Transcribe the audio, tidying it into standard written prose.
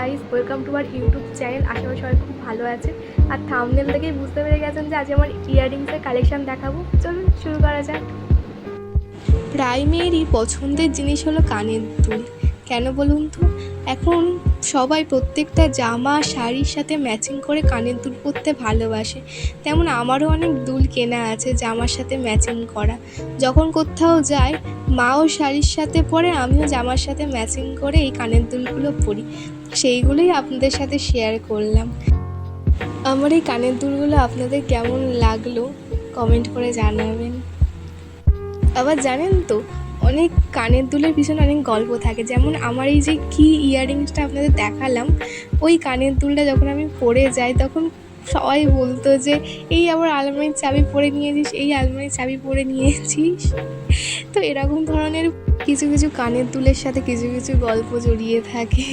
Guys, welcome to our YouTube channel. আশা করি সবাই খুব ভালো আছে। আর থাম্বনেল থেকেই বুঝতে পেরে গেছেন যে আজ আমার ইয়াররিংসের কালেকশন দেখাবো। চলুন শুরু করা যাক। প্রায় মেয়েরই পছন্দের জিনিস হলো কানের দুল। কেন বলুন তো? এখন সবাই প্রত্যেকটা জামা শাড়ির সাথে ম্যাচিং করে কানের দুল পরতে ভালোবাসে। তেমন আমারও অনেক দুল কেনা আছে জামার সাথে ম্যাচিং করা। যখন কোথাও যাই, মাও শাড়ির সাথে পরে, আমিও জামার সাথে ম্যাচিং করে এই কানের দুলগুলো পরি। সেইগুলোই আপনাদের সাথে শেয়ার করলাম। আমার এই কানের দুলগুলো আপনাদের কেমন লাগলো কমেন্ট করে জানাবেন। আবার জানেন তো, অনেক কানের দুলের পিছনে অনেক গল্প থাকে। যেমন আমার এই যে কি ইয়াররিংসটা আপনাদের দেখালাম, ওই কানের দুলটা যখন আমি পরে যাই তখন সবাই বলতো যে এই আবার আলমারির চাবি পরে নিয়েছিস, এই আলমারির চাবি পরে নিয়েছিস। তো এরকম ধরনের কিছু কিছু কানের দুলের সাথে কিছু কিছু গল্প জড়িয়ে থাকে।